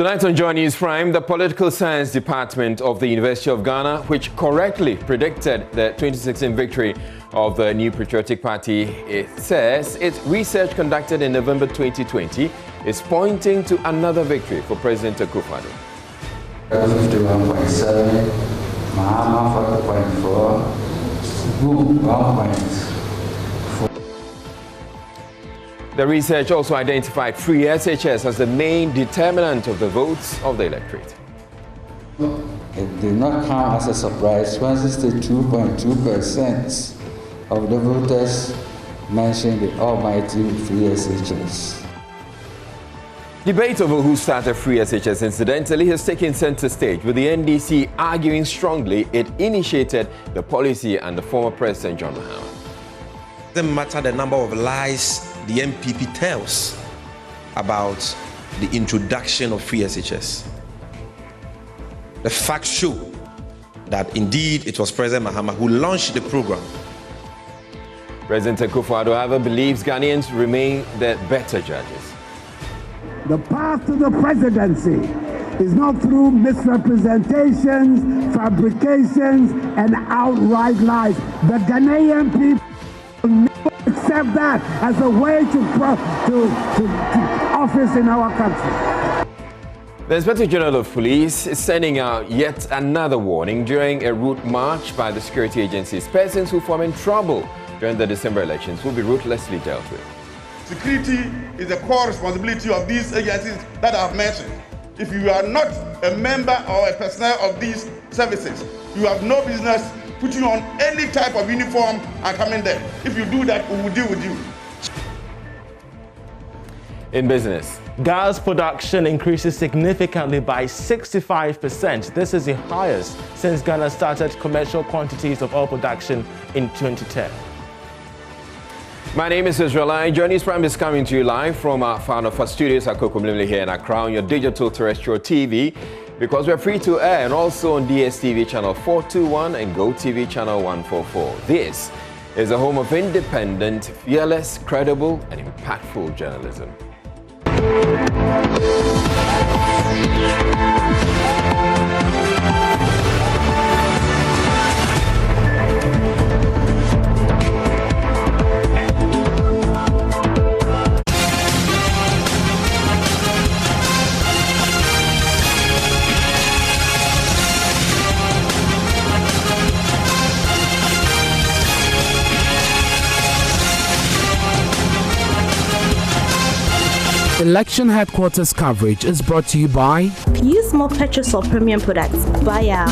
Tonight on Joynews Prime, the Political Science Department of the University of Ghana, which correctly predicted the 2016 victory of the New Patriotic Party, it says its research conducted in November 2020 is pointing to another victory for President Akufo-Addo. 51.7, Mahama 40.4, Wu 1.4. The research also identified free SHS as the main determinant of the votes of the electorate. It did not come as a surprise. 162.2% of the voters mentioned the almighty free SHS. Debate over who started free SHS incidentally has taken center stage, with the NDC arguing strongly it initiated the policy under former President John Mahama. It doesn't matter the number of lies the MPP tells about the introduction of free SHS. The facts show that indeed it was President Mahama who launched the program. President Akufo-Addo, however, believes Ghanaians remain the better judges. The path to the presidency is not through misrepresentations, fabrications, and outright lies. The Ghanaian people will never accept that as a way to office in our country. The Inspector General of Police is sending out yet another warning during a route march by the security agencies. Persons who form in trouble during the December elections will be ruthlessly dealt with. Security is the core responsibility of these agencies that I've mentioned. If you are not a member or a personnel of these services, you have no business putting on any type of uniform and coming there. If you do that, we will deal with you. In business, gas production increases significantly by 65%. This is the highest since Ghana started commercial quantities of oil production in 2010. My name is Israelite. Joynews Prime is coming to you live from our Fanofa studios at Kokomlimli here in Accra on your digital terrestrial TV, because we're free to air and also on DSTV channel 421 and GoTV channel 144. This is the home of independent, fearless, credible, and impactful journalism. Election headquarters coverage is brought to you by Use more purchase of premium products via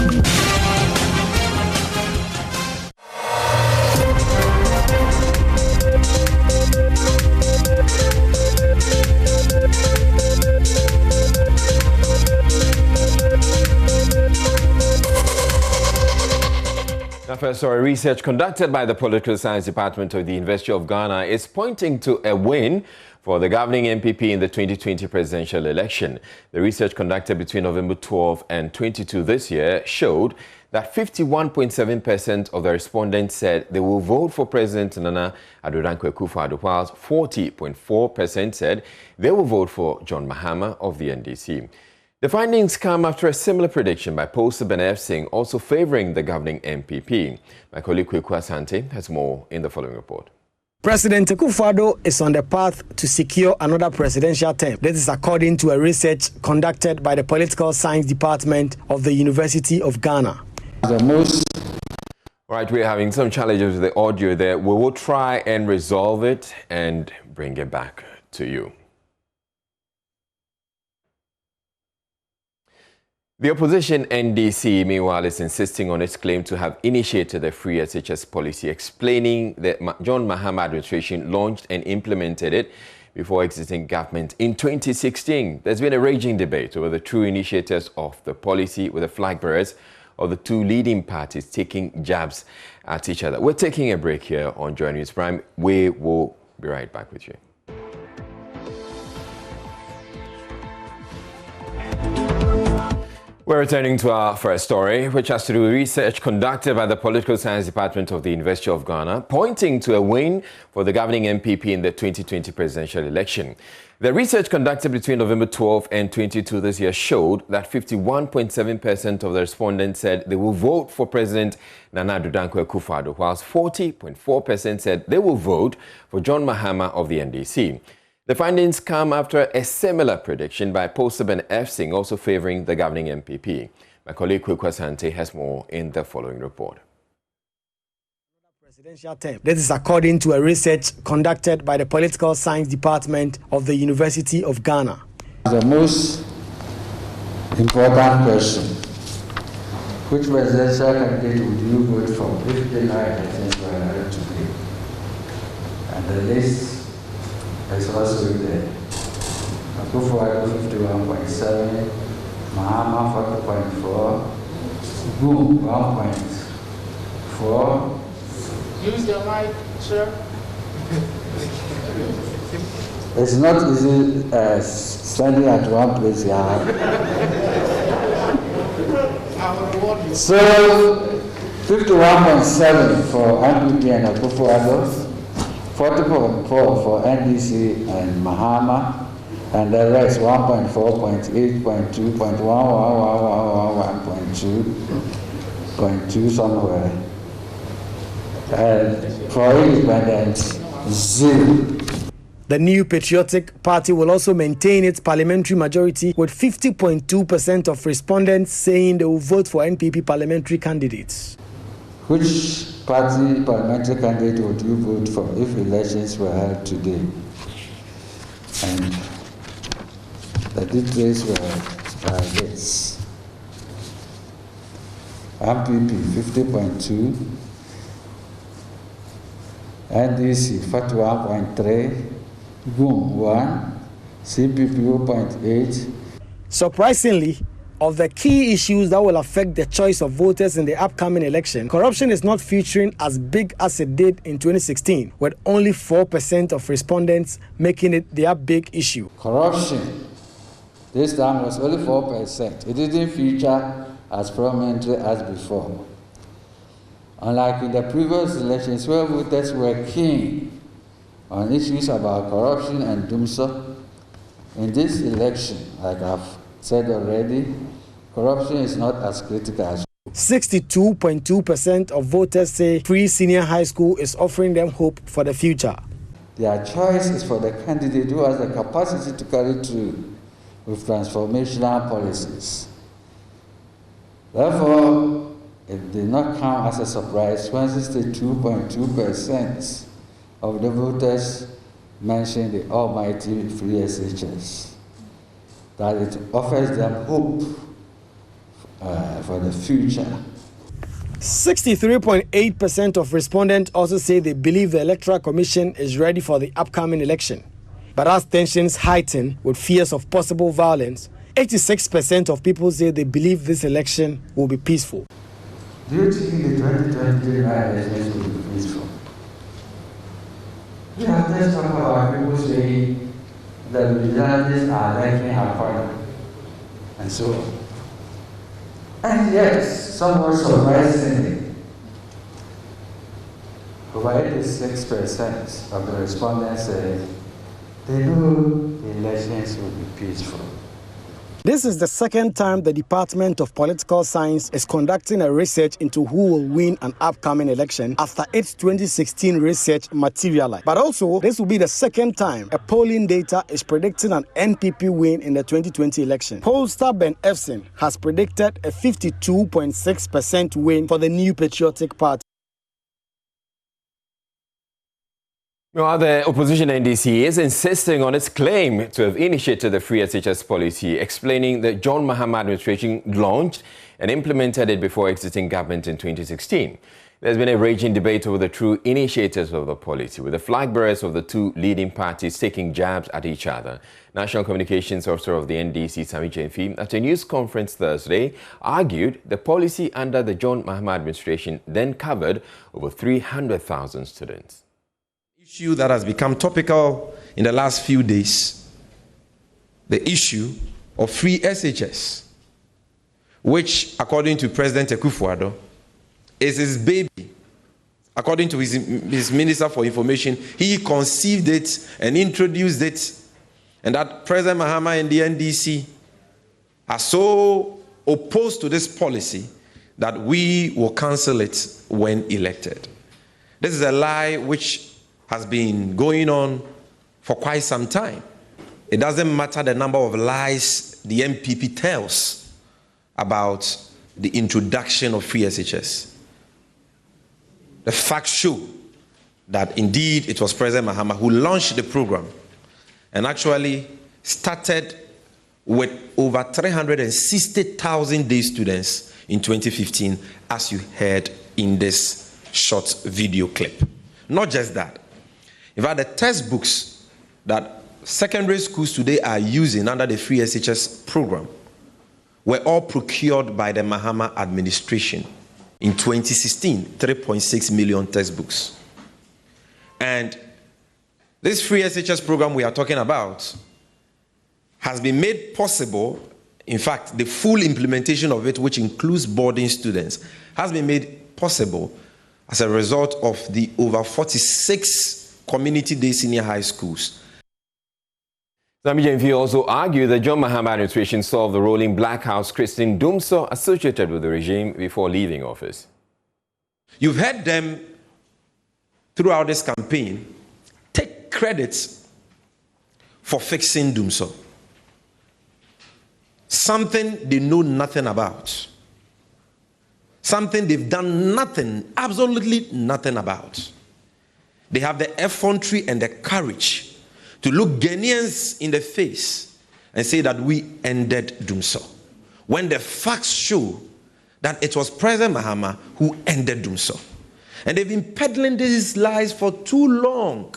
First story, research conducted by the Political Science Department of the University of Ghana is pointing to a win for the governing MPP in the 2020 presidential election. The research conducted between November 12 and 22 this year showed that 51.7% of the respondents said they will vote for President Nana Addo Dankwa Akufo-Addo, whilst 40.4% said they will vote for John Mahama of the NDC. The findings come after a similar prediction by pollster Benef Singh, also favouring the governing MPP. My colleague Kweku Asante has more in the following report. President Akufo-Addo is on the path to secure another presidential term. This is according to a research conducted by the Political Science Department of the University of Ghana. All right, we're having some challenges with the audio there. We will try and resolve it and bring it back to you. The opposition NDC, meanwhile, is insisting on its claim to have initiated the free SHS policy, explaining that John Mahama administration launched and implemented it before exiting government in 2016. There's been a raging debate over the true initiators of the policy, with the flag bearers of the two leading parties taking jabs at each other. We're taking a break here on Joynews Prime. We will be right back with you. We're returning to our first story, which has to do with research conducted by the Political Science Department of the University of Ghana, pointing to a win for the governing MPP in the 2020 presidential election. The research conducted between November 12 and 22 this year showed that 51.7% of the respondents said they will vote for President Nana Addo Dankwa Akufo-Addo, whilst 40.4% said they will vote for John Mahama of the NDC. The findings come after a similar prediction by Poster Ben Efsing, also favoring the governing MPP. My colleague Kwekwa Sante has more in the following report. Presidential term. This is according to a research conducted by the Political Science Department of the University of Ghana. The most important question: which presidential candidate would you vote for if the elections were held today? And the list is also there. Akufo-Addo 51.7, Mahama 40.4, Boom 1.4. Use your mic, sir. It's not easy standing at one place here. So 51.7 for MPP and Akufo-Addo, 40.4 for NDC and Mahama, and the rest 1.4, 0.8, 0.2, 0.1, 0.2 somewhere. And for independents, 0. The New Patriotic Party will also maintain its parliamentary majority, with 50.2% of respondents saying they will vote for NPP parliamentary candidates. Which party parliamentary candidate would you vote for if elections were held today? And the details were this. MPP 50.2, NDC 41.3, Boom 1, CPP 0.8. Surprisingly, of the key issues that will affect the choice of voters in the upcoming election, corruption is not featuring as big as it did in 2016, with only 4% of respondents making it their big issue. Corruption this time was only 4%. It didn't feature as prominently as before. Unlike in the previous elections where voters were keen on issues about corruption and doomsday, in this election, like I've said already, corruption is not as critical as 62.2% of voters say pre-senior high school is offering them hope for the future. Their choice is for the candidate who has the capacity to carry through with transformational policies. Therefore, it did not come as a surprise when 62.2% of the voters mentioned the almighty free SHS, that it offers them hope for the future. 63.8% of respondents also say they believe the Electoral Commission is ready for the upcoming election. But as tensions heighten with fears of possible violence, 86% of people say they believe this election will be peaceful. Do you think the 2023 elections will be peaceful? We have just talked about people saying that the vigilantes are likely our partner, and so on. And yes, somewhat surprisingly, over 86% of the respondents said they know the elections will be peaceful. This is the second time the Department of Political Science is conducting a research into who will win an upcoming election after its 2016 research materialized. But also, this will be the second time a polling data is predicting an NPP win in the 2020 election. Pollster Ben Efsing has predicted a 52.6% win for the New Patriotic Party. Well, the opposition NDC is insisting on its claim to have initiated the free SHS policy, explaining that John Mahama administration launched and implemented it before exiting government in 2016. There's been a raging debate over the true initiators of the policy, with the flag bearers of the two leading parties taking jabs at each other. National Communications Officer of the NDC, Sami Jenfi, at a news conference Thursday, argued the policy under the John Mahama administration then covered over 300,000 students. Issue that has become topical in the last few days, the issue of free SHS. which, according to President Akufo-Addo, is his baby. According to his Minister for Information, he conceived it and introduced it, and that President Mahama and the NDC are so opposed to this policy that we will cancel it when elected. This is a lie which has been going on for quite some time. It doesn't matter the number of lies the MPP tells about the introduction of free SHS. The facts show that indeed it was President Mahama who launched the program and actually started with over 360,000 day students in 2015, as you heard in this short video clip. Not just that. In fact, the textbooks that secondary schools today are using under the free SHS program were all procured by the Mahama administration in 2016, 3.6 million textbooks. And this free SHS program we are talking about has been made possible. In fact, the full implementation of it, which includes boarding students, has been made possible as a result of the over 46 community-day senior high schools. Zambi also argued that John Mahama administration solved the rolling Black House Christine Dumso associated with the regime before leaving office. You've heard them throughout this campaign take credit for fixing Dumso. Something they know nothing about. Something they've done nothing, absolutely nothing about. They have the effrontery and the courage to look Ghanaians in the face and say that we ended Dumso, when the facts show that it was President Mahama who ended Dumso. And they've been peddling these lies for too long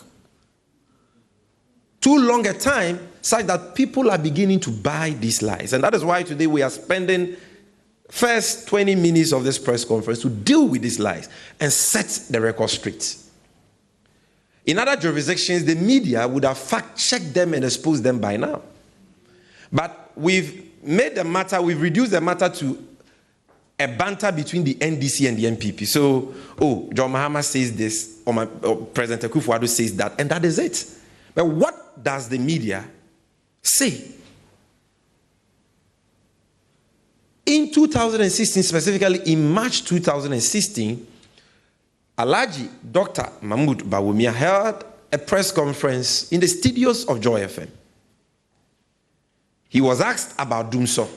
a time, such that people are beginning to buy these lies. And that is why today we are spending first 20 minutes of this press conference to deal with these lies and set the record straight. In other jurisdictions, the media would have fact-checked them and exposed them by now. But we've made the matter, we've reduced the matter to a banter between the NDC and the MPP. So, John Mahama says this, or President Akufo-Addo says that, and that is it. But what does the media say? In 2016, specifically in March 2016, Alhaji Dr. Mahmoud Bawumia held a press conference in the studios of Joy FM. He was asked about Dumso,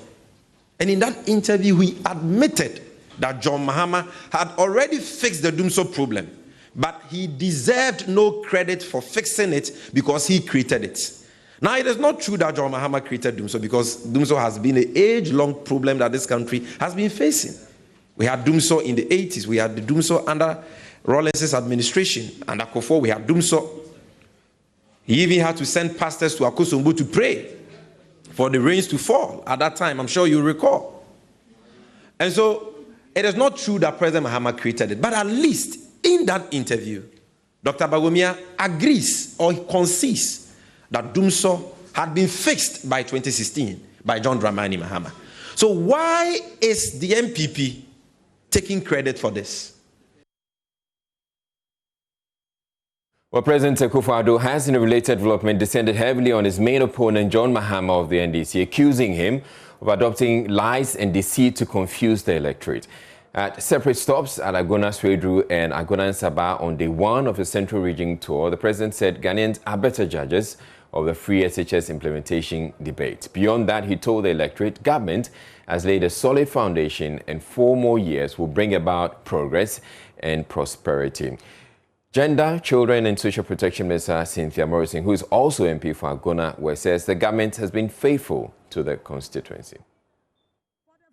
and in that interview he admitted that John Mahama had already fixed the Dumso problem, but he deserved no credit for fixing it because he created it. Now, it is not true that John Mahama created Dumso, because Dumso has been an age-long problem that this country has been facing. We had Dumso in the 80s. We had the Dumso under Rawlins's administration. Under Akufo, we had Dumso. He even had to send pastors to Akosombo to pray for the rains to fall at that time. I'm sure you recall. And so, it is not true that President Mahama created it. But at least in that interview, Dr. Bawumia agrees or concedes that Dumso had been fixed by 2016 by John Dramani Mahama. So why is the MPP taking credit for this? Well, President Akufo-Addo has, in a related development, descended heavily on his main opponent, John Mahama of the NDC, accusing him of adopting lies and deceit to confuse the electorate. At separate stops at Agona Swedru and Agona Nsaba on day one of his Central Region tour, the president said Ghanaians are better judges of the free SHS implementation debate. Beyond that, he told the electorate government has laid a solid foundation and 4 more years will bring about progress and prosperity. Gender, Children and Social Protection Minister Cynthia Morrison, who is also MP for Agona West, says the government has been faithful to the constituency.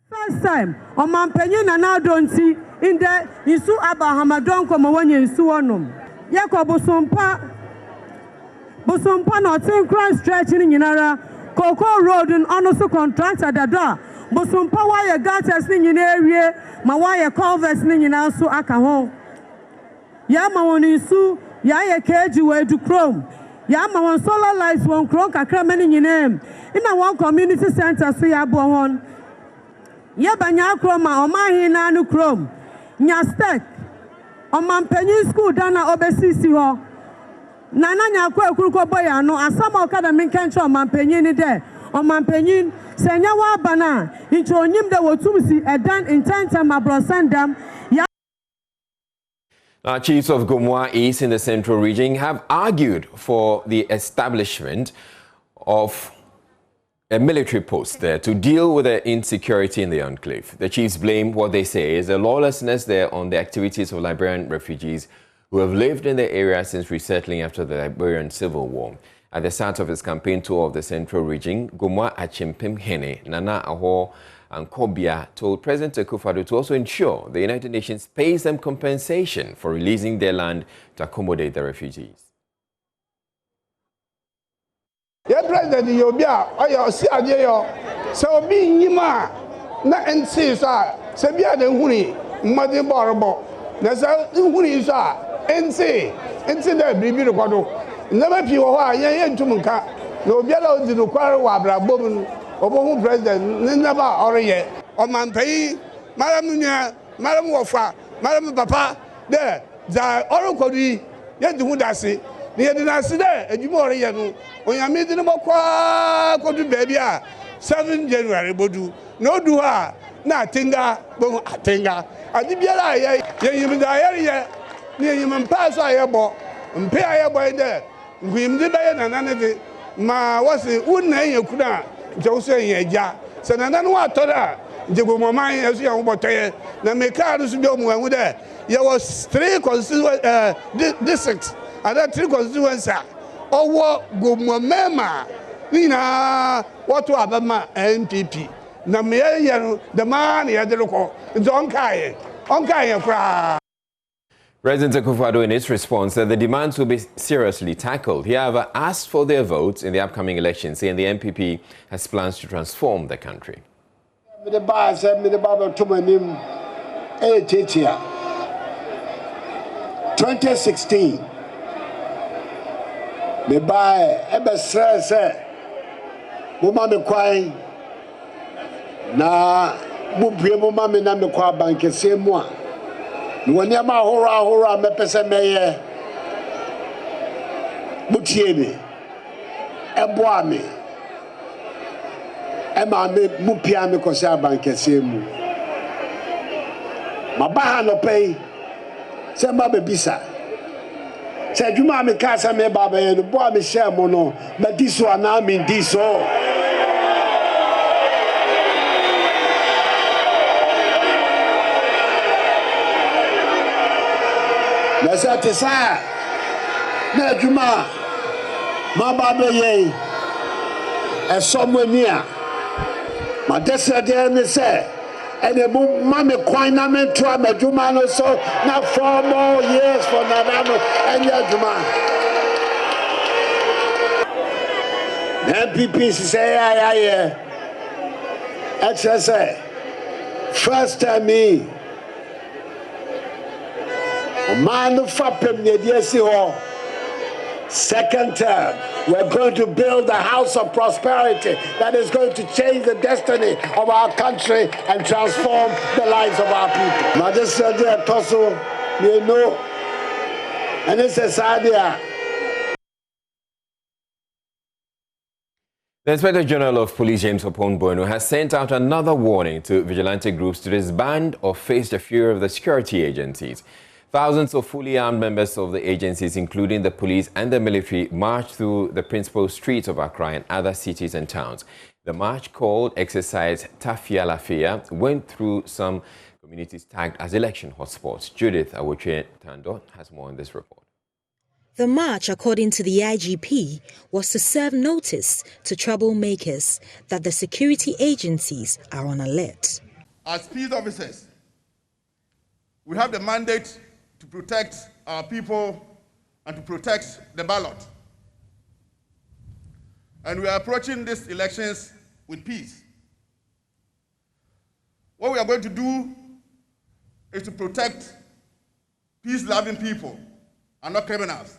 First time, on Mampenye na don't see in the Isu Abahamadon Komawanya Isu Onum. Yako Bosompa not in cross stretching in Ara, Coco Road and also contracts at the door. Bosompa wire gutters in area, Mawaya culverts in also Akaho. Yama Isu, Yaya Keji way to Chrome. Yama on solar lights won't croak a cramming in name. In a one community center, so Yabon. Yebanya kroma omahina no krom. Nya stek. Omampanyin school dana obesisi ho. Nana nyakwa ekuruko boya no asama okada minkenche omampanyin ni de. Omampanyin senya wa bana into onyim de wotumsi edan intenta mabrosandam. Now, chiefs of Gomwa East in the Central Region have argued for the establishment of a military post there to deal with the insecurity in the enclave. The chiefs blame what they say is the lawlessness there on the activities of Liberian refugees who have lived in the area since resettling after the Liberian Civil War. At the start of his campaign tour of the Central Region, Gomwa Achimpim Hene, Nana Aho and Kobia told President Akufo-Addo to also ensure the United Nations pays them compensation for releasing their land to accommodate the refugees. Yeah, President Yobia, I see a deal. So be Yima, not and says, Sabia the Huni, Muddy Barbo, Nasa Huni, and say that Bibi Kodo. Never people who are young to Munka, no Bielo to require Wabra Bobin. Obo president never or yet on man pay madam Nunya madam Wafa madam Papa there the orokodi yet who does it near the nasi there and you more yet when you meet in about go to baby 7 January bodu no do her na tinga bon atinga adibiara ye you da area near you man pass ayebo mpe ayebo there we mde be na nanade ma wasi unna yekuna Jose Yaja, Sanana Watora, Jagomama, as you are bote, na Mekars Biom there. There was 3 districts, and that 3 constituencies. Oh, what Gomama, Nina, what to Abama, NPP. Namia, the man, he had the local, Zonkai, Onkai, President Akufo-Addo, in his response, said the demands will be seriously tackled. He, however, asked for their votes in the upcoming elections, saying the MPP has plans to transform the country. 2016, me buy ebe stress mama me kwai na mubie mama me na me kwa banke semua. When you ma hora me pese meye mutie me eboa me e ma me mupia me ko se abankese mu mabaha no pay se ma be bisa se djuma me ka se me baba ye no boa me share mo no me diso ana me diso. Nasati sa na djuma ma baba ye e somewhere near my desire ne say and the mama kwan na me to amadjuma no so na 4 more years for nanano and djuma MPP say yeah say first time me man fapem ne diesi ho. Second term, we're going to build a house of prosperity that is going to change the destiny of our country and transform the lives of our people. Magistrate Tosso, you know, and it's a idea. The Inspector General of Police, James Opon-Bono, has sent out another warning to vigilante groups to disband or face the fury of the security agencies. Thousands of fully armed members of the agencies, including the police and the military, marched through the principal streets of Accra and other cities and towns. The march, called Exercise Tafia Lafia, went through some communities tagged as election hotspots. Judith Awoche-Tando has more in this report. The march, according to the IGP, was to serve notice to troublemakers that the security agencies are on alert. As peace officers, we have the mandate to protect our people and to protect the ballot. And we are approaching these elections with peace. What we are going to do is to protect peace-loving people and not criminals.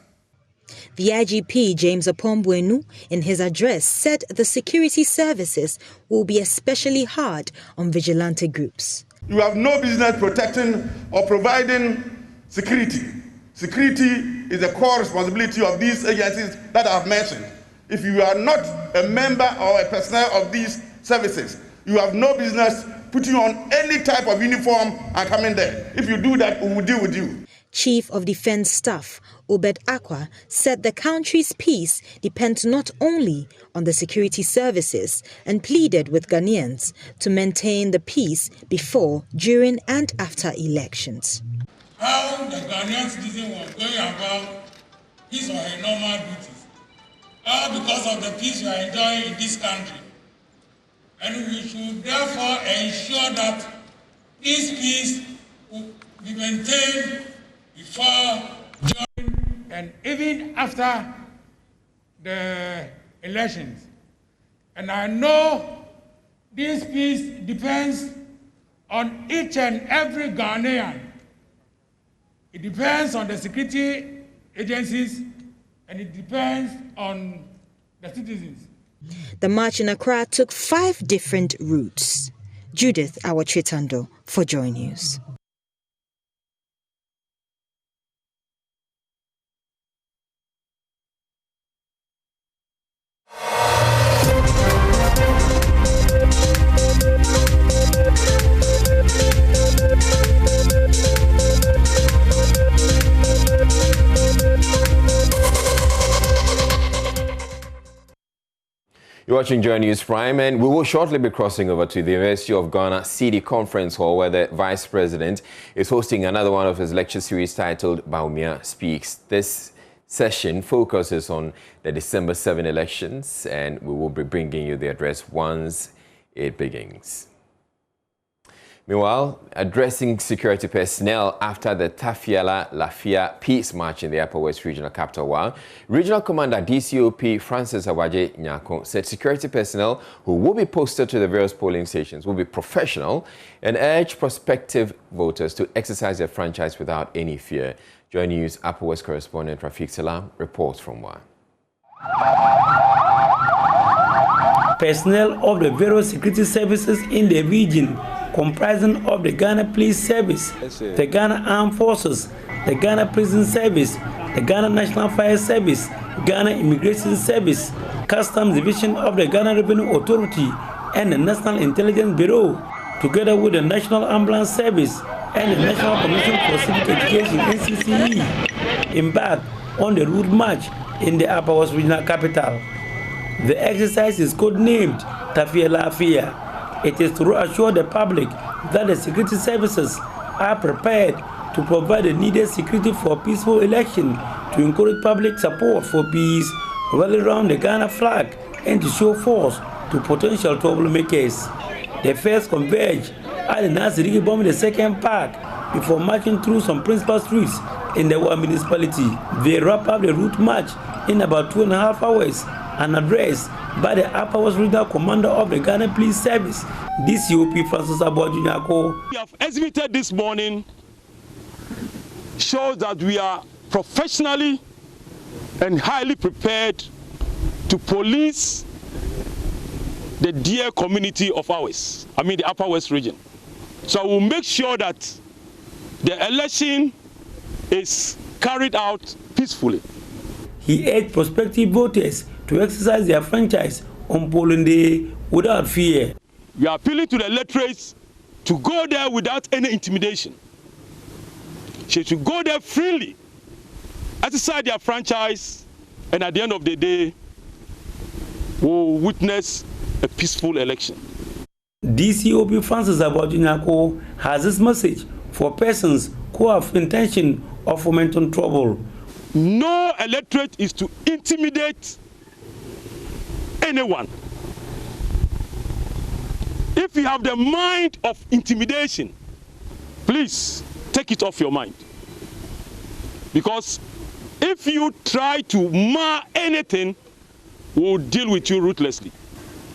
The IGP, James Opombwenu, in his address said the security services will be especially hard on vigilante groups. You have no business protecting or providing security. Security is the core responsibility of these agencies that I have mentioned. If you are not a member or a personnel of these services, you have no business putting on any type of uniform and coming there. If you do that, we will deal with you. Chief of Defense Staff Obed Akwa said the country's peace depends not only on the security services and pleaded with Ghanaians to maintain the peace before, during and after elections. How the Ghanaian citizen was going about his or her normal duties, all because of the peace we are enjoying in this country. And we should therefore ensure that this peace will be maintained before, during, and even after the elections. And I know this peace depends on each and every Ghanaian. It depends on the security agencies and it depends on the citizens. The march in Accra took 5 different routes. Judith Awachitando for Joynews. You're watching Joynews Prime, and we will shortly be crossing over to the University of Ghana CD Conference Hall, where the Vice President is hosting another one of his lecture series titled Baumia Speaks. This session focuses on the December 7 elections, and we will be bringing you the address once it begins. Meanwhile, addressing security personnel after the Tafiala Lafia Peace March in the Upper West Regional Capital 1, Regional Commander DCOP Francis Awaje Nyako said security personnel who will be posted to the various polling stations will be professional and urged prospective voters to exercise their franchise without any fear. Joynews Upper West correspondent Rafiq Salam reports from one. Personnel of the various security services in the region, comprising of the Ghana Police Service, the Ghana Armed Forces, the Ghana Prison Service, the Ghana National Fire Service, Ghana Immigration Service, Customs Division of the Ghana Revenue Authority, and the National Intelligence Bureau, together with the National Ambulance Service and the National Commission for Civic Education (NCCE), embarked on the route march in the Upper West Regional Capital. The exercise is codenamed Tafiala Lafia. It is to reassure the public that the security services are prepared to provide the needed security for a peaceful election, to encourage public support for peace, rally around the Ghana flag, and to show force to potential troublemakers. They first converged at the Nasirigi Bomb II Park before marching through some principal streets in the Wa municipality. They wrap up the route march in about 2.5 hours, an address by the Upper West Regional Commander of the Ghana Police Service, DCOP Francis Awaje Nyako. We have exhibited this morning shows that we are professionally and highly prepared to police the dear community of ours, the Upper West region. So we'll make sure that the election is carried out peacefully. He urged prospective voters to exercise their franchise on polling day without fear. We are appealing to the electorates to go there without any intimidation. They should go there freely, exercise their franchise, and at the end of the day, we'll witness a peaceful election. DCOP Francis Awaje Nyako has this message for persons who have intention of fomenting trouble. No electorate is to intimidate anyone. If you have the mind of intimidation, please take it off your mind. Because if you try to mar anything, we'll deal with you ruthlessly.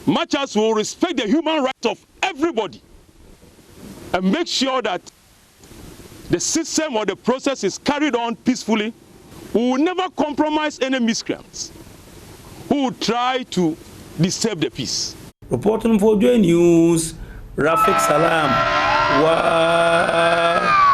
Much as we'll respect the human rights of everybody and make sure that the system or the process is carried on peacefully, We will never compromise any miscreants who will try to disturb the peace. Reporting for Joynews, Rafik Salam. Wow.